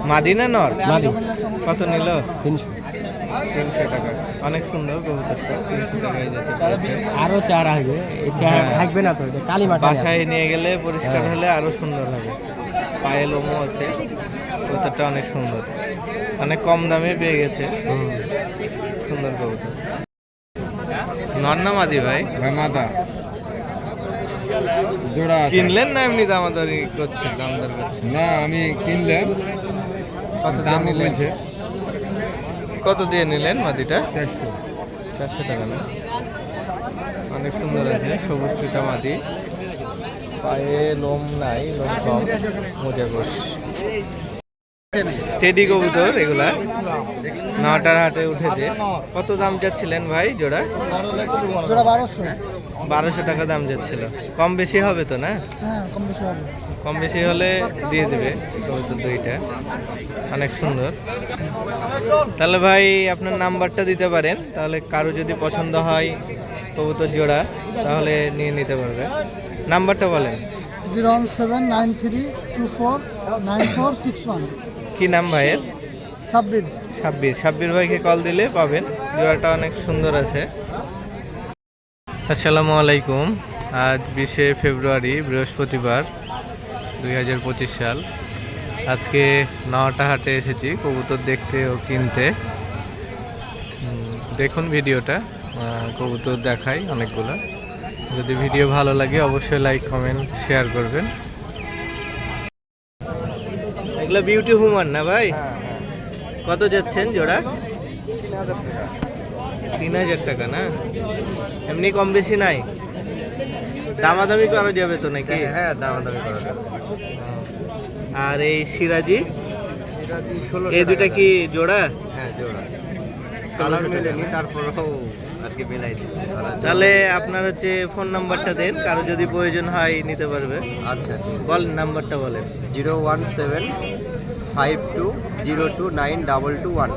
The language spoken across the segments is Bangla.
মাদি না নর? মাদি। কত নিল? 300 টাকা। অনেক সুন্দর কবুতরটা, 300 টাকায় যেতে চলেছে। আরো চার আসবে, এই চার থাকবে না তো, এটা কালীমাটি। বাসায় নিয়ে গেলে পরিষ্কার হলে আরো সুন্দর হবে। পায়ে লোমও আছে, কবুতরটা অনেক সুন্দর, অনেক কম দামে পেয়ে গেছে। সুন্দর কবুতর। নর না মাদি ভাই? মাদা জোড়া কিনলেন না এমনি দামাদারি করছেন? দামদার করছেন না, আমি কিনলাম। কত দাম নিলেন? বলছে কত দিয়ে নিলেন মাদিটা? 400 টাকা না? অনেক সুন্দর আছে, সবুজ চুটা মাদি, পায়ে লোম নাই, লোম কম, মোজা গোস। টেডি কবুতর এগুলা নটার হাটে উঠেছে। কত দাম যাচ্ছিলেন ভাই জোড়া? 1200 টাকা দাম যাচ্ছিল। কম বেশি হবে তো না? কম বেশি হলে দিয়ে দেবে কবুতর দুইটা, অনেক সুন্দর। তাহলে ভাই আপনার নাম্বারটা দিতে পারেন, তাহলে কারো যদি পছন্দ হয় কবুতর জোড়া তাহলে নিয়ে নিতে পারবে। নাম্বারটা বলেন। 01793249461। কি নাম ভাইয়ের? সাব্বির। সাব্বির ভাইকে কল দিলে পাবেন। জোড়াটা অনেক সুন্দর আছে। আসসালামু আলাইকুম। আজ 20শে ফেব্রুয়ারি, বৃহস্পতিবার, 2025 সাল। আজকে নটা হাটে এসেছি কবুতর দেখতে ও কিনতে। দেখুন ভিডিওটা, কবুতর দেখাই অনেকগুলো। যদি ভিডিও ভালো লাগে অবশ্যই লাইক, কমেন্ট, শেয়ার করবেন। এগুলো বিউটি হুমান না ভাই? কত যাচ্ছেন জোড়া? 3000 টাকা না? এমনি কম বেশি নাই? দামাদামি করা যাবে তো নাকি? হ্যাঁ, দামাদামি করা যাবে। আর এই সিরাজি এই দুটা কি জোড়া? হ্যাঁ, জোড়া। কালার মেলেনি, তারপরেও আর কি মেলাই দিচ্ছে। তাহলে আপনার হচ্ছে ফোন নাম্বারটা দেন, কারো যদি প্রয়োজন হয় নিতে পারবে। আচ্ছা, বলেন নাম্বারটা বলেন। 01752029221।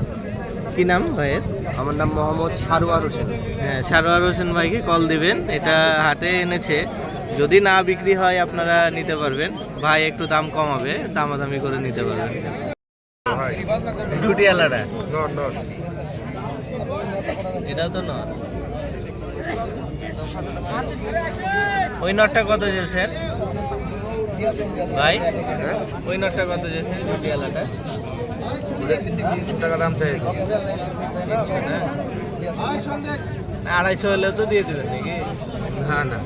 কি নাম ভাইয়ের? আমার নাম মোহাম্মদ সারোয়ার হোসেন। হ্যাঁ, সারোয়ার হোসেন ভাইকে কল দিবেন। এটা হাটে এনেছে, যদি না বিক্রি হয় আপনারা নিতে পারবেন। ভাই একটু দাম কমাবে, দামাদামি করে নিতে পারবেন। দুটি আলাদা? এটাও তো নর। ওই নটটা কত যাচ্ছে ভাই? ওই নটটা কত যাচ্ছে দুটি আলাদা? 300 টাকা দাম চাইছে। 250 হলেও তো দিয়ে দেবেন নাকি? না।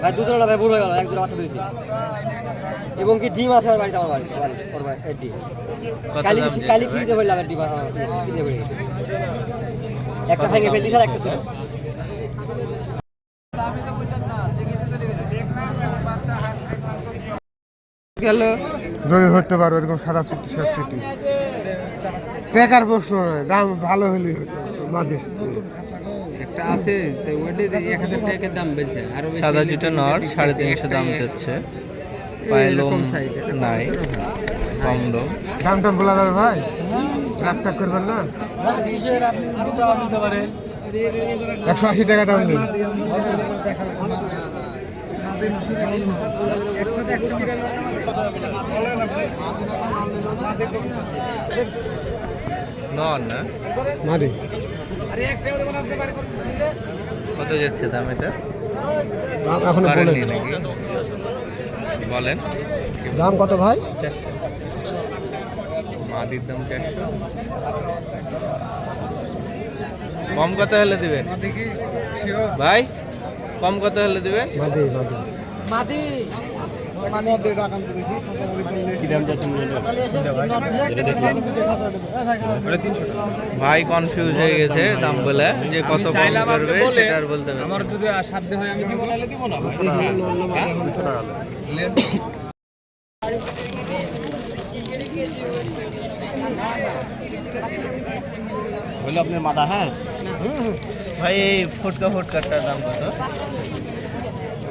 ভাই দুজনে ভাই ভুল হয়ে গেল, একজোড়া বাচ্চা দিয়েছি এবং কি ডিম আছে আমার বাড়িতে। আমার বাড়ি কালি ফ্রিতে বললাম ডিম ফ্রিতে বলে গেছে, একটা ভেঙে ফেলতে স্যার, একটা ছিল। গেল যদি ধরতে পারো এরকম সাদা চুটি সব চুটি বেকার প্রশ্ন নয়, দাম ভালো হলে মাদের একটা আছে তো ওইটা 1000 টাকা দাম বলছে। আর সাদা জুটা নর 350 দাম যাচ্ছে। পায়ে লোম নাই, কম লোম। দাম টাম বলা যাবে ভাই? লাখ টাক করবেন না? 180 টাকা দাম দিন। নর না মাদি কত যাচ্ছে দাম এটা? দাম এখনো পারেননি বলেনি। নাকি? বলেন। দাম কত ভাই? 400। মাদির দাম 400। কম কত হলে দিবেন ভাই? কম কত হলে দিবেন? মাদি ভাই কনফিউজ হয়ে গেছে দাম বলে, যে কত কম করবে সেটা আর বলতে পারছি না। আমার যদি সাধ্য হয় আমি দিব না। হইলো আপনার মাথা। হ্যাঁ ভাই এই ফুটকাটার দাম কত?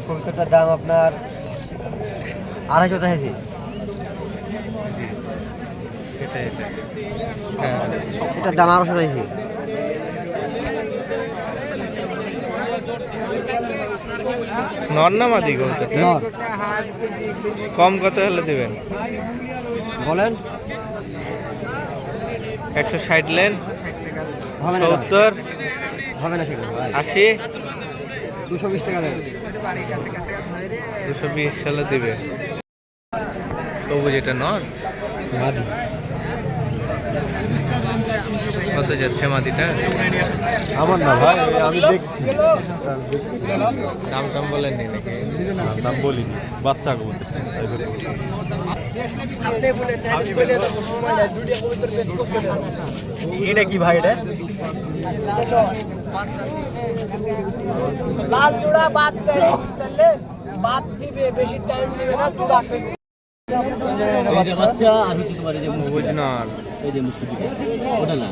কবুতরটার দাম আপনার 250 চাইছি। সেটাই এটার দাম 250 চাইছি। নর না মাদি কবুতরটা? নর। কম কত হলে দিবেন? বলেন 160 লেন, হবে না, 70, হবে না সেটা ভাই। 80, 220 টাকা দেন। 220 সালে দিবে। সবুজ এটা নর, মাদি কত যাচ্ছে মাদিটা? আমার না ভাই, আমি দেখছি দাম টাম বলেননি নাকি? দাম বলিনি, বাচ্চা কবুতর এটা কি ভাই? এটা লাল জোড়া বাদ দেয় বুঝতে পারলে? বাদ দিবে, বেশি টাইম নেবে না, জোড়া ফেলবে। বাচ্চা আমি তো তোমার এই যে সবুজ নর, এই যে মুশকিল ওটা না,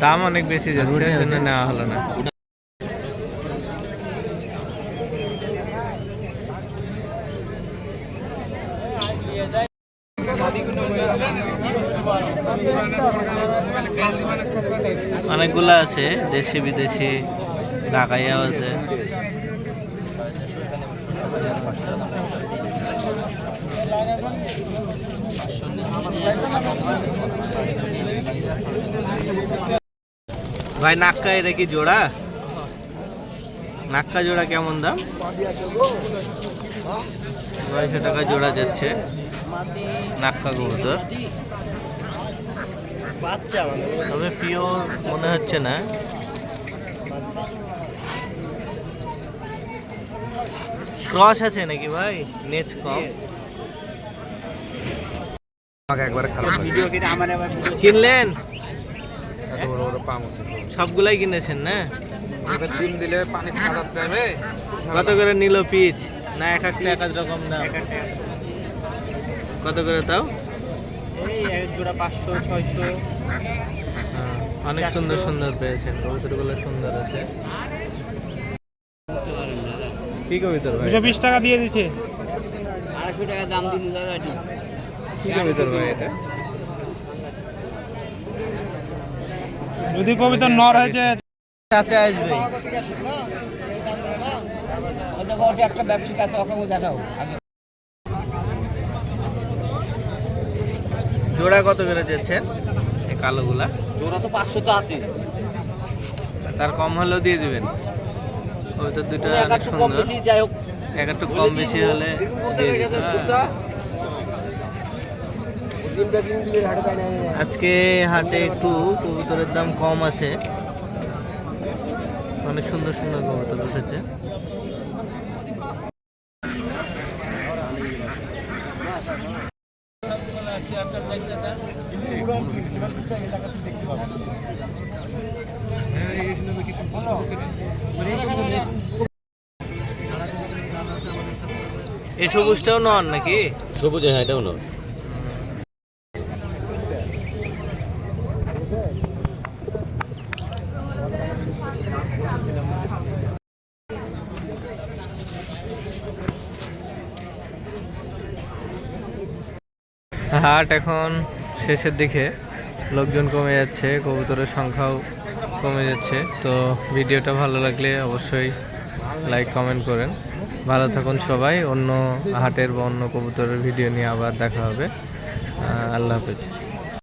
দাম অনেক বেশি যাচ্ছে, এর জন্য নেওয়া হলো না। অনেকগুলা আছে, দেশি বিদেশি, ঢাকাইয়াও আছে। ভাই নাক্কা এটা কি জোড়া? নাক্কা জোড়া কেমন দাম? 900 টাকা জোড়া যাচ্ছে নাক্কা কবুতর। তবে পিওর মনে হচ্ছে না। ক্রস আছে নাকি ভাই? নেচ কম। কিনলেন? সবগুলাই কিনেছেন না? কত করে নিল পিচ? না এক একটা এক এক রকম দাম? কত করে তাও? অনেক সুন্দর সুন্দর পেয়েছেন, কবুতরগুলো সুন্দর আছে। কি কবুতর ভাই? 220 টাকা দিয়ে দিছে। 250 টাকা দাম দিন দাদা। কি কবুতর ভাই এটা? যদি কবিতা নর হয়েছে চাচা আসবে। একটা ব্যবসায়িক আছে, ওকে দেখাও। জোড়া কত করে যাচ্ছেন এই কালোগুলা? জোড়া তো 500 চাচ্ছি, তার কম হলেও দিয়ে দিবেন। ওই তো দুটো এক অনেক একটু কম সুন্দর, বেশি যাই হোক। এক একটু কম বেশি হলে দিয়ে দিবেন। আজকে হাটে একটু কবুতরের দাম কম আছে, অনেক সুন্দর সুন্দর কবুতর উঠেছে। এই সবুজটাও নন নাকি? সবুজ, হ্যাঁ এটাও নয়। হাট এখন শেষের দিকে, লোকজন কমে যাচ্ছে, কবুতরের সংখ্যাও কমে যাচ্ছে। তো ভিডিওটা ভালো লাগলে অবশ্যই লাইক কমেন্ট করেন। ভালো থাকুন সবাই। অন্য হাটের বা অন্য কবুতরের ভিডিও নিয়ে আবার দেখা হবে। আল্লাহ হাফেজ।